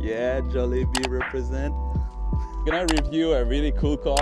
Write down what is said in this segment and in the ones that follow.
Yeah, Jollibee represent. Gonna review a really cool car,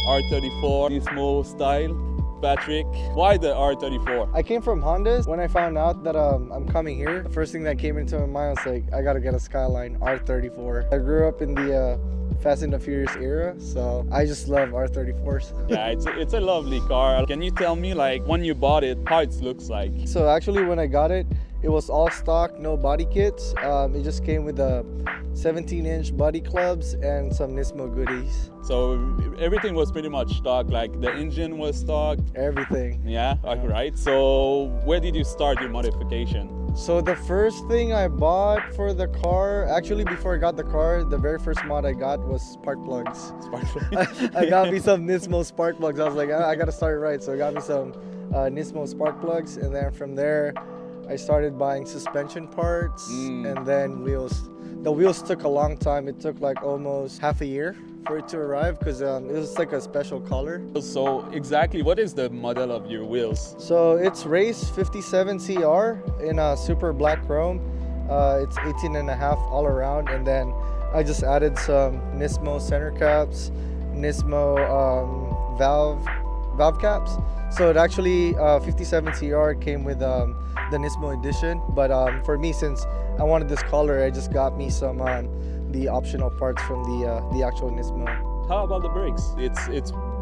R34 Nismo style. Patrick, why the R34? I came from Hondas. When I found out that I'm coming here, the first thing that came into my mind was like, I gotta get a Skyline R34. I grew up in the Fast and the Furious era, so I just love R34s. Yeah, it's a lovely car. Can you tell me, like, when you bought it, how it looks like? So actually when I got it, it was all stock, no body kits. It just came with a 17-inch body clubs and some Nismo goodies. So everything was pretty much stock, like the engine was stock? Everything. Yeah, right. So where did you start your modification? So the first thing I bought for the car, actually before I got the car, the very first mod I got was spark plugs. Spark plugs? I got me some Nismo spark plugs. I was like, I gotta start right. So I got me some Nismo spark plugs, and then from there, I started buying suspension parts and then wheels. The wheels took a long time. It took like almost half a year for it to arrive because it was like a special color. So exactly, what is the model of your wheels? So it's Race 57 CR in a super black chrome. It's 18.5 all around, and then I just added some Nismo center caps, Nismo valve caps. So it actually 57 CR came with the Nismo edition, but for me, since I wanted this color, I just got me some the optional parts from the actual Nismo. How about the brakes?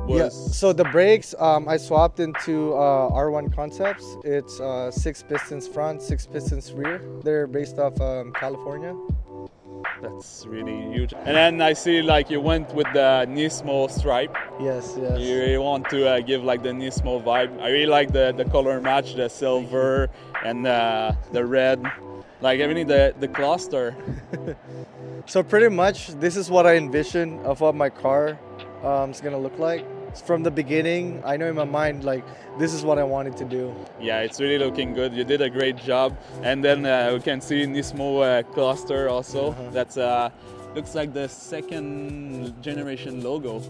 Yeah. So the brakes, I swapped into R1 Concepts. It's 6 pistons front, 6 pistons rear. They're based off California. That's really huge. And then I see like you went with the Nismo stripe. Yes, yes. You really want to give like the Nismo vibe. I really like the color match, the silver and the red. Like everything, the cluster. So pretty much this is what I envision of what my car is gonna look like. From the beginning, I know in my mind like this is what I wanted to do. Yeah, it's really looking good. You did a great job. And then we can see Nismo cluster also. That's looks like the second generation logo.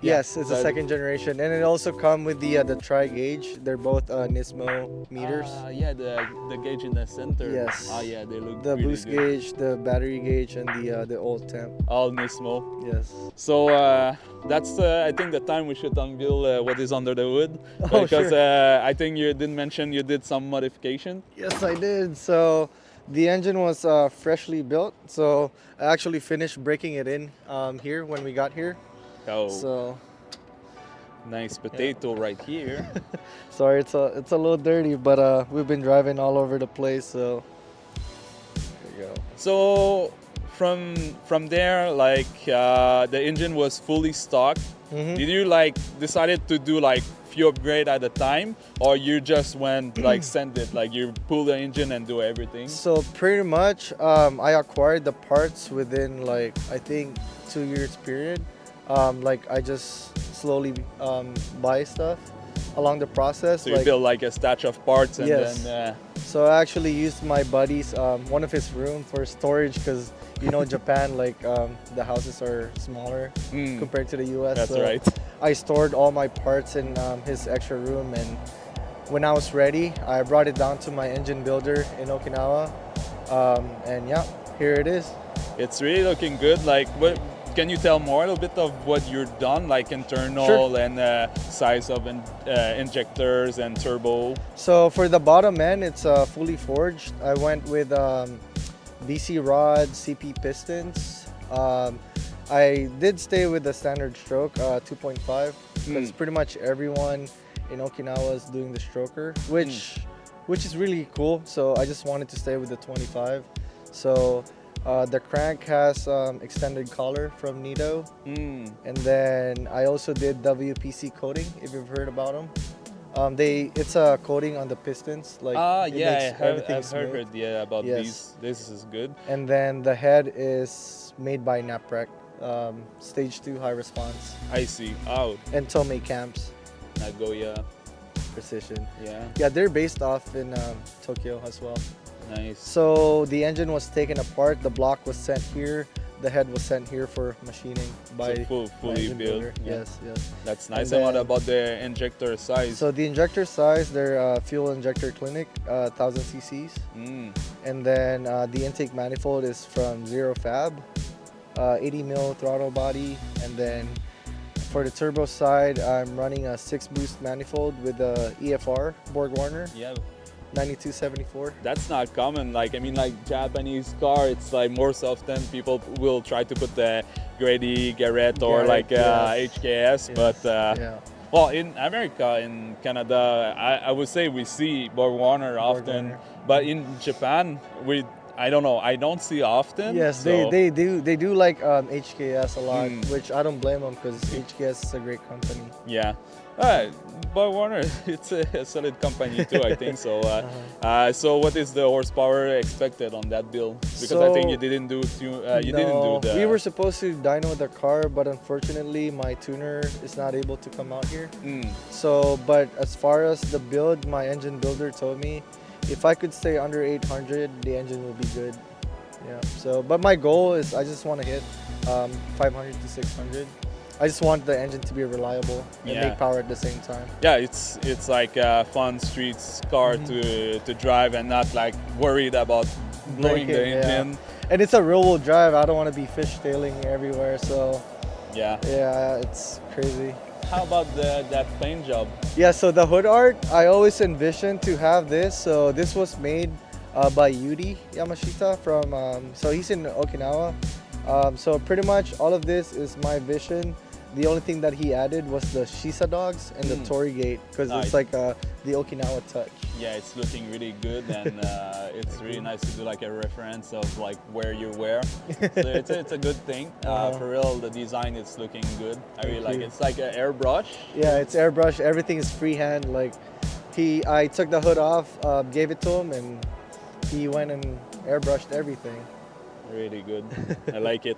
Yes, it's a second generation, and it also come with the tri-gauge. They're both Nismo meters. Yeah, the gauge in the center. Yes. Yeah, they look The really boost good. gauge, the battery gauge, and the old temp. All Nismo. Yes. So that's I think the time we should unveil what is under the hood, Oh, because sure. I think you did mention you did some modification. Yes, I did. So the engine was freshly built. So I actually finished breaking it in here when we got here. Oh, So nice potato right here. sorry, it's a little dirty, but we've been driving all over the place. So there you go. So from there, like the engine was fully stock. Did you like decided to do like few upgrade at a time, or you just went like send it, like you pull the engine and do everything? So pretty much, I acquired the parts within like I think 2 years period. Like I just slowly buy stuff along the process. So you build like a stash of parts and Yes. then So I actually used my buddy's one of his room for storage because you know Japan, like the houses are smaller compared to the US. that's so right. I stored all my parts in his extra room, and when I was ready, I brought it down to my engine builder in Okinawa, and yeah, here it is. It's really looking good. Like, what can you tell more a little bit of what you're done, like internal Sure. and size of injectors and turbo? So for the bottom end, it's fully forged. I went with BC rods, CP pistons. I did stay with the standard stroke 2.5 because pretty much everyone in Okinawa is doing the stroker, which is really cool. So I just wanted to stay with the 25. So the crank has extended collar from Nido, and then I also did WPC coating, if you've heard about them. It's a coating on the pistons. Like it Yeah, makes everything I've heard smooth. about Yes. these. This is good. And then the head is made by Naprec, stage 2 high response, I see. Oh, and Tomei cams, Nagoya. precision. Yeah, Yeah, they're based off in Tokyo as well. nice. So the engine was taken apart. The block was sent here. The head was sent here for machining by fully my engine built. builder. Yeah. Yes, yes. That's nice. And And what then- about the injector size? So the injector size, they're fuel injector clinic, 1000 cc's. and then the intake manifold is from Zero Fab, 80 mil throttle body, and then for the turbo side, I'm running a 6-boost manifold with the EFR Borg Warner Yeah, 9274. that's not common. Like, I mean, like Japanese car, it's like more often people will try to put the Grady, Garrett, or Garrett, like yes. HKS, Yes, but yeah. well, in America, in Canada, I would say we see Borg Warner often, Warner. but in Japan, I don't know, I don't see often. Yes, so, they do like HKS a lot, Mm. which I don't blame them because HKS is a great company. Yeah. Borg Warner, it's a solid company too, I think. So, so what is the horsepower expected on that build? Because I think you So- didn't do you No, didn't do the. we were supposed to dyno the car, but unfortunately my tuner is not able to come out here. Mm, So, but as far as the build, my engine builder told me if I could stay under 800, the engine will be good. Yeah. So, but my goal is I just want to hit 500 to 600. I just want the engine to be reliable and Yeah. make power at the same time. yeah, it's like a fun streets car to drive and not like worried about blowing the Braking, yeah. engine. And it's a rear-wheel drive. I don't want to be fishtailing everywhere. So, Yeah. yeah, it's crazy. How about that paint job? Yeah, so the hood art, I always envisioned to have this. So this was made by Yudi Yamashita from, so he's in Okinawa. So pretty much all of this is my vision. The only thing that he added was the Shisa dogs and the Torii gate because Nice. it's like the Okinawa touch. Yeah, it's looking really good, and it's really nice to do like a reference of like where you were. So it's a good thing. For real, the design is looking good. I really like it. you. It's like an airbrush. Yeah, it's airbrush. Everything is freehand. Like I took the hood off, gave it to him, and he went and airbrushed everything. Really good. I like it.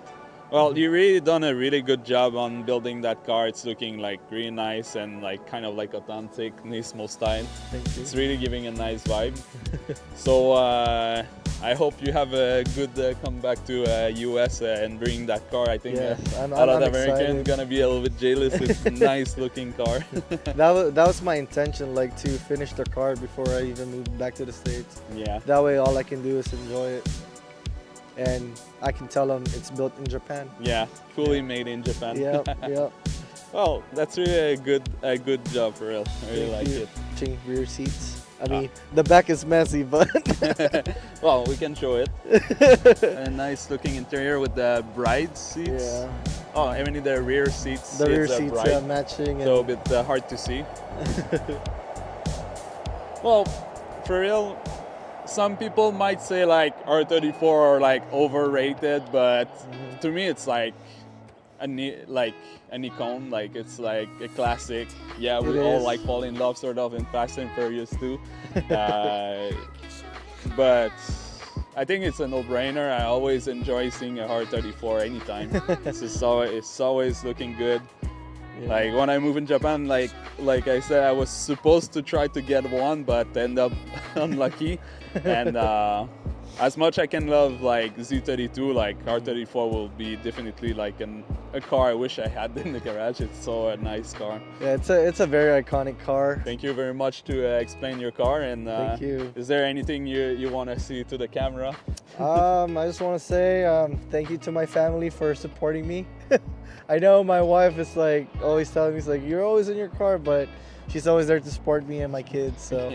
Well, you really done a really good job on building that car. It's looking like really nice and like kind of like authentic Nismo style. Thank you. It's really giving a nice vibe. So I hope you have a good comeback to US and bring that car. I think Yes, a I'm lot of Americans excited. gonna be a little bit jealous. It's a nice looking car. That was my intention, like to finish the car before I even move back to the States. Yeah. That way, all I can do is enjoy it, and I can tell them it's built in Japan. Yeah, fully made in Japan. Yep, yep. Well, that's really a good job for real. I really like it. Changing rear seats. I mean, the back is messy, but Well, we can show it. A nice looking interior with the bride seats. yeah, Oh, I mean the rear seats. the rear it's seats bright, matching. so a And bit hard to see. Well, for real, some people might say like R34 are like overrated, but to me it's like like an icon. Like it's like a classic. Yeah, we It all is. like fall in love sort of in Fast and Furious too. But I think it's a no-brainer. I always enjoy seeing a R34 anytime. It's always looking good. Like when I moved in Japan, like I said, I was supposed to try to get one, but end up unlucky. And as much I can love like Z32, like R34 will be definitely like a car I wish I had in the garage. It's so a nice car. yeah, it's a very iconic car. Thank you very much to explain your car. And Thank you. is there anything you want to see to the camera? I just want to say thank you to my family for supporting me. I know my wife is like always telling me, it's like you're always in your car, but she's always there to support me and my kids. So,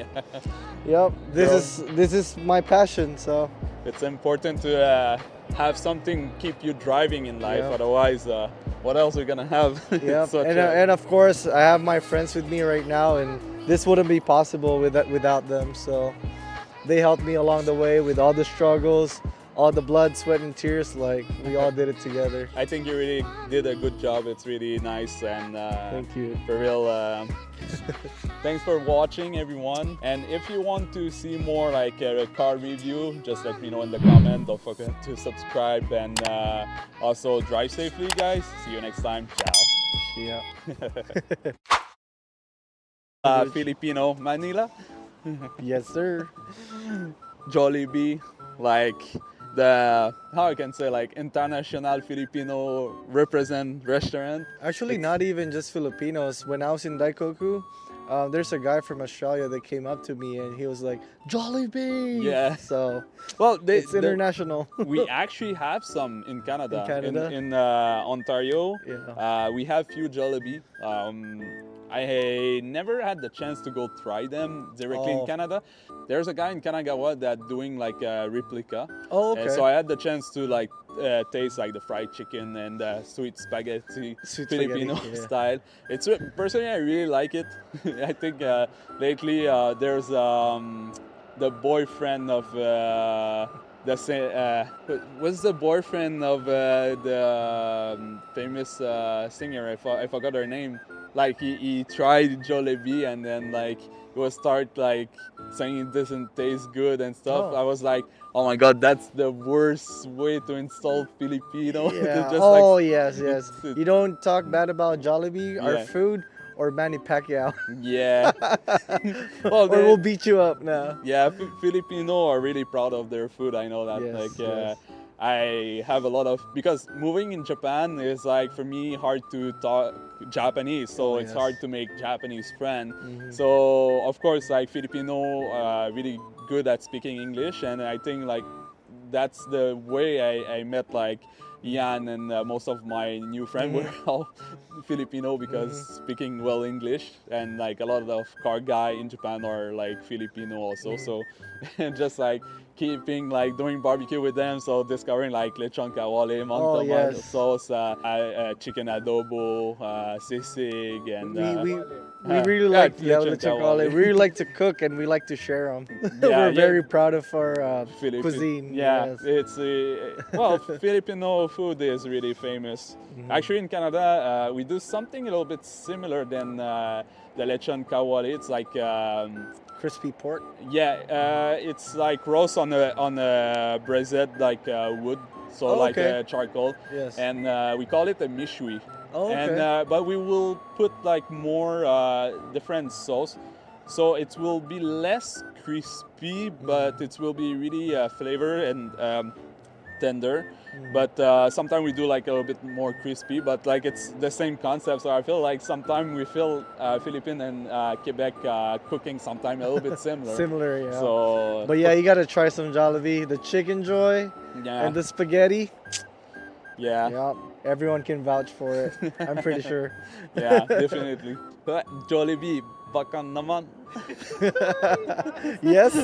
yep, this is my passion. So, It's important to have something keep you driving in life. Yeah. Otherwise, what else are we gonna have? It's yep, such and of course I have my friends with me right now, and this wouldn't be possible without them. So, they helped me along the way with all the struggles, all the blood, sweat, and tears. Like we all did it together. I think you really did a good job. It's really nice and Thank you. for real. Thanks for watching, everyone. And if you want to see more like a car review, just let me know in the comment. Don't forget to subscribe and also drive safely, guys. See you next time. Ciao. Yeah. Filipino, Manila, Yes, sir. Jollibee, like the how I can say like international Filipino represent restaurant. Actually, not even just Filipinos. When I was in Daikoku, There's a guy from Australia that came up to me and he was like, Jollibee! Yeah. So Well, it's international. we actually have some in Canada. In Canada? In Ontario, Yeah. we have few Jollibee. I never had the chance to go try them directly in Oh. Canada. There's a guy in Kanagawa that doing like a replica. Oh, okay. So I had the chance to like taste like the fried chicken and sweet spaghetti, Sweet Filipino spaghetti, yeah. style. It's personally I really like it. I think lately there's the boyfriend of what's the boyfriend of the famous singer? I forgot her name. Like he tried Jollibee and then like he was start like saying it doesn't taste good and stuff. Oh. I was like, oh my god, that's the worst way to insult Filipino. Yeah. Just Oh, like, yes, yes. it's- You don't talk bad about Jollibee, our Yeah. food, or Manny Pacquiao. yeah. Well, Or we'll beat you up now. yeah, Filipino are really proud of their food. I know that. Yes, like, yes. I have a lot of because moving in Japan is like for me hard to talk Japanese, so Oh, it's yes. hard to make Japanese friend. Mhm. So of course, like Filipino, really good at speaking English, and I think like that's the way I met like Ian and most of my new friends were all Filipino because speaking well English, and like a lot of car guy in Japan are like Filipino also. So just like keeping like doing barbecue with them, so discovering like lechon kawale, mang Oh, tomato yes. sauce, chicken adobo, sisig, and We really like lechon lechon kawale. We really like to cook and we like to share them. We're very proud of our cuisine. Yeah, Yes. it's well, Filipino food is really famous. Actually, in Canada, we do something a little bit similar than the lechon kawale. It's like Crispy pork. yeah, it's like roast on a brazier like wood, so Oh, like okay. charcoal, Yes. and we call it a mishui. Oh, okay. And but we will put like more different sauce, so it will be less crispy, but it will be really flavor and tender. But sometimes we do like a little bit more crispy, but like it's the same concept. So I feel like sometimes we feel Philippine and Quebec cooking sometimes a little bit similar. Similar, yeah. So, But yeah, you gotta try some Jollibee. The Chicken Joy yeah, and the spaghetti. yeah, Yeah, everyone can vouch for it. I'm pretty sure. yeah, definitely. But Jollibee, bakan naman. Yes.